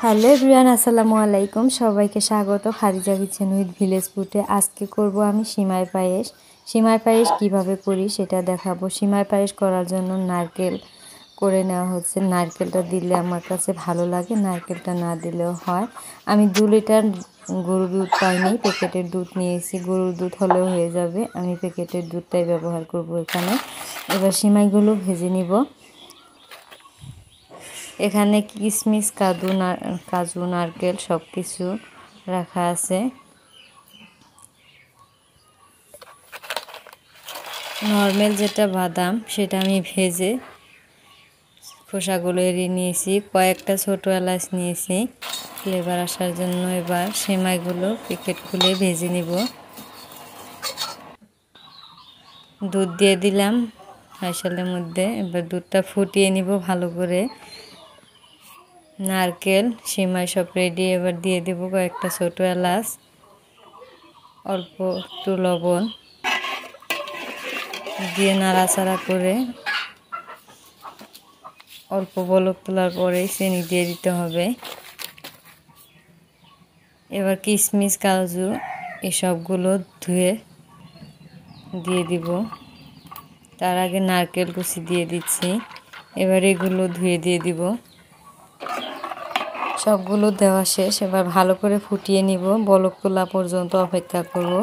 Hello everyone, আসসালামু আলাইকুম। সবাইকে স্বাগত খাদিজা কিচেন উইথ ভিলেজ ফুডে। আজকে করব আমি সিমাই পায়েস। সিমাই পায়েস কিভাবে করি সেটা দেখাবো। সিমাই পায়েস করার জন্য নারকেল করে নেওয়া হচ্ছে। নারকেলটা দিলে আমার কাছে ভালো লাগে, নারকেলটা না দিলেও হয়। আমি 2 লিটার গরুর দুধ পাইনি, প্যাকেটের দুধ নিয়েছি। গরুর দুধ হলেও হয়ে যাবে, আমি প্যাকেটের দুধটাই ব্যবহার করব এখানে। এবার সিমাইগুলো ভেজে নিব। এখানে কিশমিশ, কাজু, নারকেল সব কিছু রাখা আছে। নর্মাল যেটা বাদাম সেটা আমি ভেজে খোসাগুলো এড়িয়ে নিয়েছি। কয়েকটা ছোটো এলাচ নিয়েছি ফ্লেভার আসার জন্য। এবার সেমাইগুলো প্যাকেট খুলে ভেজে নিব। দুধ দিয়ে দিলাম হাঁড়ির মধ্যে। এবার দুধটা ফুটিয়ে নিব ভালো করে। নারকেল, সিমাই সব রেডি। এবার দিয়ে দেব কয়েকটা ছোটো এলাচ, অল্প একটু লবণ দিয়ে নাড়াচাড়া করে অল্প বলক তোলার পরে চিনি দিয়ে দিতে হবে। এবার কিশমিশ, কাজু এসবগুলো ধুয়ে দিয়ে দিব। তার আগে নারকেল কুচি দিয়ে দিচ্ছি। এবার এগুলো ধুয়ে দিয়ে দিব। সবগুলো দেওয়া শেষ। এবার ভালো করে ফুটিয়ে নিব, বলক তোলা পর্যন্ত অপেক্ষা করব।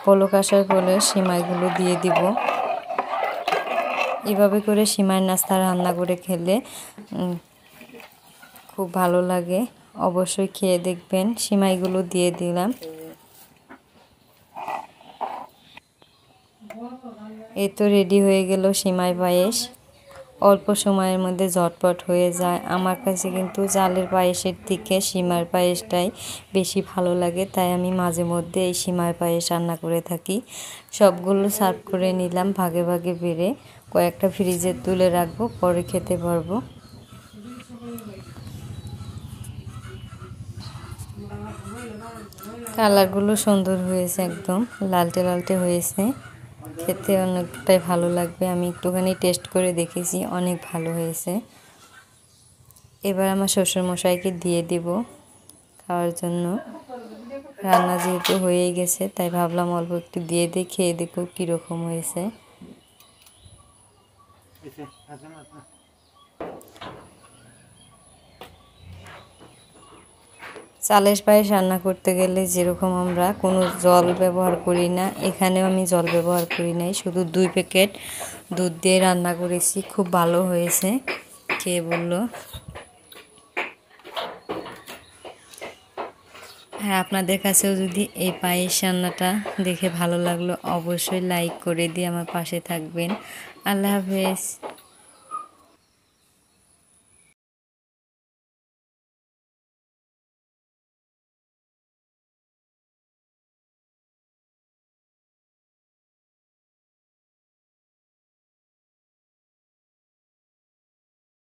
বলক আসার পরে সিমাইগুলো দিয়ে দিব। এভাবে করে সিমাই নাস্তা রান্না করে খেলে খুব ভালো লাগে, অবশ্যই খেয়ে দেখবেন। সিমাইগুলো দিয়ে দিলাম। এই তো রেডি হয়ে গেল সিমাই পায়েস। অল্প সময়ের মধ্যে ঝটপট হয়ে যায়। আমার কাছে কিন্তু চালের পায়েসের থেকে সিমাই পায়েসটাই বেশি ভালো লাগে, তাই আমি মাঝে মধ্যে এই সিমাই পায়েস রান্না করে থাকি। সবগুলো সার্ভ করে নিলাম ভাগে ভাগে বেড়ে। কয়েকটা ফ্রিজে তুলে রাখবো, পরে খেতে পারবো। কালারগুলো সুন্দর হয়েছে, একদম লালটে লালটে হয়েছে। খেতে অনেকটাই ভালো লাগবে। আমি একটুখানি টেস্ট করে দেখেছি, অনেক ভালো হয়েছে। এবার আমার শ্বশুরমশাইকে দিয়ে দেব খাওয়ার জন্য। রান্না যেহেতু হয়েই গেছে, তাই ভাবলাম অল্প একটু দিয়ে দিয়ে খেয়ে দেখো কীরকম হয়েছে। চালের পায়েস রান্না করতে গেলে যেরকম আমরা কোনো জল ব্যবহার করি না, এখানেও আমি জল ব্যবহার করি নাই, শুধু 2 প্যাকেট দুধ দিয়ে রান্না করেছি। খুব ভালো হয়েছে, খেয়ে বলল। হ্যাঁ, আপনাদের কাছেও যদি এই পায়েস রান্নাটা দেখে ভালো লাগলো, অবশ্যই লাইক করে দিয়ে আমার পাশে থাকবেন। আল্লাহ হাফেজ।